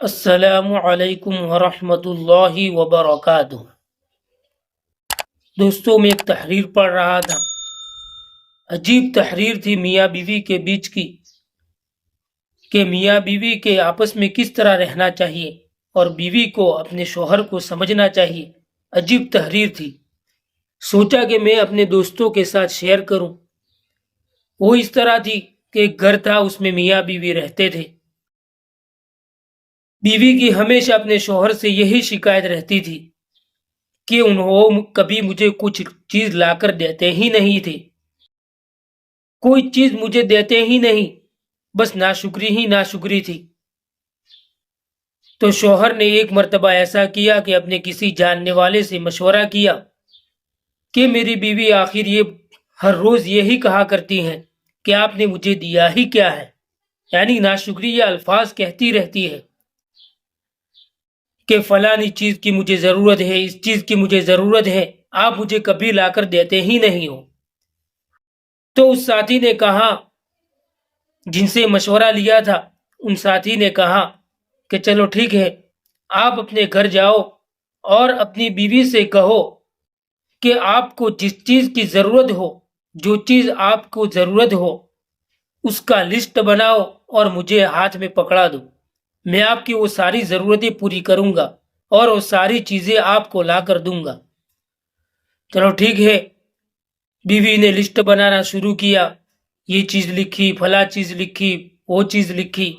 السلام علیکم ورحمۃ اللہ وبرکاتہ۔ دوستوں، میں ایک تحریر پڑھ رہا تھا۔ عجیب تحریر تھی میاں بیوی کے بیچ کی، کہ میاں بیوی کے آپس میں کس طرح رہنا چاہیے اور بیوی کو اپنے شوہر کو سمجھنا چاہیے۔ عجیب تحریر تھی، سوچا کہ میں اپنے دوستوں کے ساتھ شیئر کروں۔ وہ اس طرح تھی کہ ایک گھر تھا، اس میں میاں بیوی رہتے تھے۔ بیوی کی ہمیشہ اپنے شوہر سے یہی شکایت رہتی تھی کہ انہوں کبھی مجھے کچھ چیز لا کر دیتے ہی نہیں تھے، کوئی چیز مجھے دیتے ہی نہیں، بس ناشکری ہی ناشکری تھی۔ تو شوہر نے ایک مرتبہ ایسا کیا کہ اپنے کسی جاننے والے سے مشورہ کیا کہ میری بیوی آخر یہ ہر روز یہی کہا کرتی ہیں کہ آپ نے مجھے دیا ہی کیا ہے، یعنی ناشکری یا الفاظ کہتی رہتی ہے کہ فلانی چیز کی مجھے ضرورت ہے، اس چیز کی مجھے ضرورت ہے، آپ مجھے کبھی لا کر دیتے ہی نہیں ہو۔ تو اس ساتھی نے کہا، جن سے مشورہ لیا تھا، ان ساتھی نے کہا کہ چلو ٹھیک ہے، آپ اپنے گھر جاؤ اور اپنی بیوی سے کہو کہ آپ کو جس چیز کی ضرورت ہو، جو چیز آپ کو ضرورت ہو، اس کا لسٹ بناؤ اور مجھے ہاتھ میں پکڑا دو۔ میں آپ کی وہ ساری ضرورتیں پوری کروں گا اور وہ ساری چیزیں آپ کو لا کر دوں گا۔ چلو ٹھیک ہے، بیوی نے لسٹ بنانا شروع کیا، یہ چیز لکھی، فلاں چیز لکھی، وہ چیز لکھی،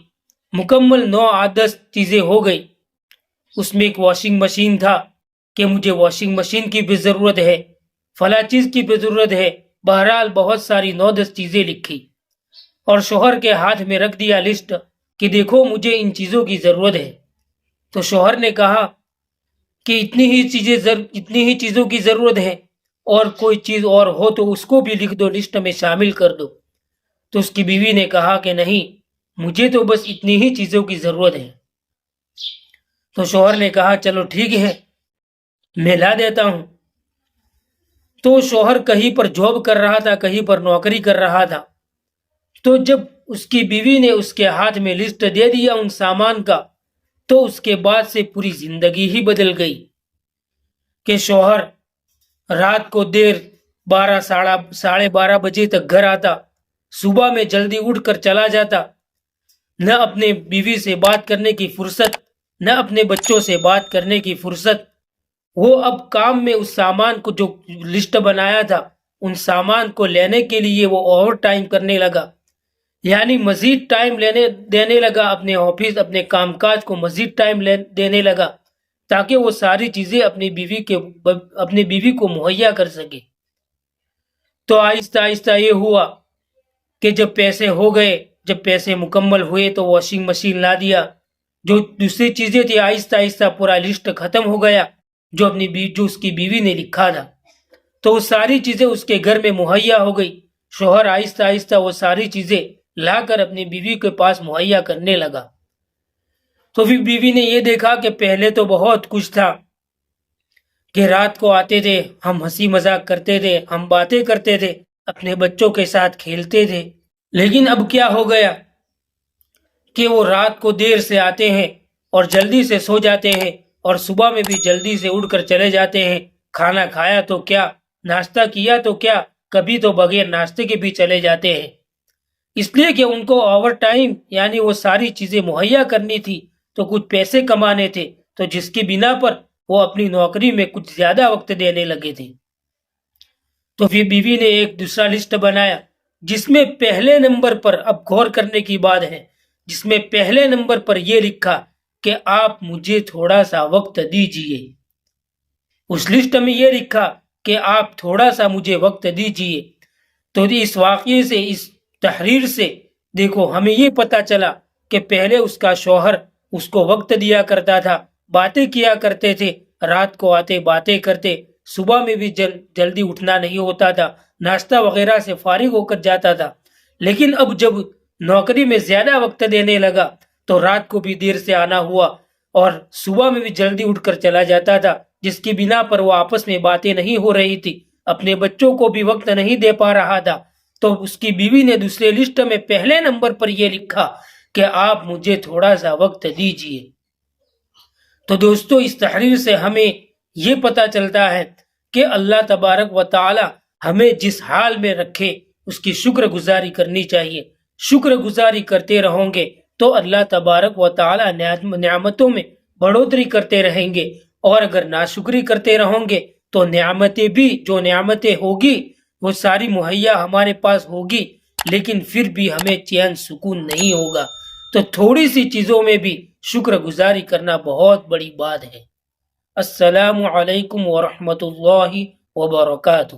مکمل 9 10 چیزیں ہو گئی۔ اس میں ایک واشنگ مشین تھا کہ مجھے واشنگ مشین کی بھی ضرورت ہے، فلاں چیز کی بھی ضرورت ہے۔ بہرحال بہت ساری 9 10 چیزیں لکھی اور شوہر کے ہاتھ میں رکھ دیا لسٹ کہ دیکھو مجھے ان چیزوں کی ضرورت ہے۔ تو شوہر نے کہا کہ اتنی ہی چیزوں کی ضرورت ہے، اور کوئی چیز اور ہو تو اس کو بھی لکھ دو، لسٹ میں شامل کر دو۔ تو اس کی بیوی نے کہا کہ نہیں، مجھے تو بس اتنی ہی چیزوں کی ضرورت ہے۔ تو شوہر نے کہا چلو ٹھیک ہے، میں لا دیتا ہوں۔ تو شوہر کہیں پر جاب کر رہا تھا، کہیں پر نوکری کر رہا تھا۔ تو جب اس کی بیوی نے اس کے ہاتھ میں لسٹ دے دیا ان سامان کا، تو اس کے بعد سے پوری زندگی ہی بدل گئی کہ شوہر رات کو دیر 12 ساڑھے 12 بجے تک گھر آتا، صبح میں جلدی اٹھ کر چلا جاتا، نہ اپنے بیوی سے بات کرنے کی فرصت، نہ اپنے بچوں سے بات کرنے کی فرصت۔ وہ اب کام میں اس سامان کو جو لسٹ بنایا تھا، ان سامان کو لینے کے لیے وہ اوور ٹائم کرنے لگا، یعنی مزید ٹائم دینے لگا، اپنے آفس، اپنے کام کاج کو مزید ٹائم دینے لگا تاکہ وہ ساری چیزیں اپنی بیوی کو مہیا کر سکے۔ تو آہستہ آہستہ یہ ہوا کہ جب پیسے ہو گئے، جب پیسے مکمل ہوئے تو واشنگ مشین لا دیا، جو دوسری چیزیں تھی آہستہ آہستہ پورا لسٹ ختم ہو گیا جو اس کی بیوی نے لکھا تھا۔ تو وہ ساری چیزیں اس کے گھر میں مہیا ہو گئی۔ شوہر آہستہ آہستہ وہ ساری چیزیں لا کر اپنی بیوی کے پاس مہیا کرنے لگا۔ تو پھر بیوی نے یہ دیکھا کہ پہلے تو بہت کچھ تھا کہ رات کو آتے تھے، ہم ہنسی مذاق کرتے تھے، ہم باتیں کرتے تھے، اپنے بچوں کے ساتھ کھیلتے تھے، لیکن اب کیا ہو گیا کہ وہ رات کو دیر سے آتے ہیں اور جلدی سے سو جاتے ہیں، اور صبح میں بھی جلدی سے اٹھ کر چلے جاتے ہیں۔ کھانا کھایا تو کیا، ناشتہ کیا تو کیا، کبھی تو بغیر ناشتے کے بھی چلے جاتے ہیں، اس لیے کہ ان کو اوور ٹائم یعنی وہ ساری چیزیں مہیا کرنی تھی، تو کچھ پیسے کمانے تھے، تو جس کی بنا پر وہ اپنی نوکری میں کچھ زیادہ وقت دینے لگے تھے۔ تو پھر بیوی نے ایک دوسرا لسٹ بنایا جس میں پہلے نمبر پر، اب غور کرنے کی بات ہے، جس میں پہلے نمبر پر یہ لکھا کہ آپ مجھے تھوڑا سا وقت دیجئے۔ اس لسٹ میں یہ لکھا کہ آپ تھوڑا سا مجھے وقت دیجئے۔ تو اس واقعے سے، اس تحریر سے دیکھو ہمیں یہ پتا چلا کہ پہلے اس کا شوہر اس کو وقت دیا کرتا تھا، باتیں کیا کرتے تھے، رات کو آتے باتیں کرتے، صبح میں بھی جلدی اٹھنا نہیں ہوتا تھا، ناشتہ وغیرہ سے فارغ ہو کر جاتا تھا۔ لیکن اب جب نوکری میں زیادہ وقت دینے لگا تو رات کو بھی دیر سے آنا ہوا اور صبح میں بھی جلدی اٹھ کر چلا جاتا تھا، جس کی بنا پر وہ آپس میں باتیں نہیں ہو رہی تھی، اپنے بچوں کو بھی وقت نہیں دے پا رہا تھا۔ تو اس کی بیوی نے دوسرے لسٹ میں پہلے نمبر پر یہ لکھا کہ آپ مجھے تھوڑا سا وقت دیجئے۔ تو دوستو اس تحریر سے ہمیں یہ پتہ چلتا ہے کہ اللہ تبارک و تعالی ہمیں جس حال میں رکھے اس کی شکر گزاری کرنی چاہیے. شکر گزاری کرتے رہوں گے تو اللہ تبارک و تعالی نعمتوں میں بڑھوتری کرتے رہیں گے، اور اگر ناشکری کرتے رہوں گے تو نعمتیں بھی جو نعمتیں ہوگی وہ ساری مہیا ہمارے پاس ہوگی، لیکن پھر بھی ہمیں چین سکون نہیں ہوگا. تو تھوڑی سی چیزوں میں بھی شکر گزاری کرنا بہت بڑی بات ہے. السلام علیکم ورحمۃ اللہ وبرکاتہ.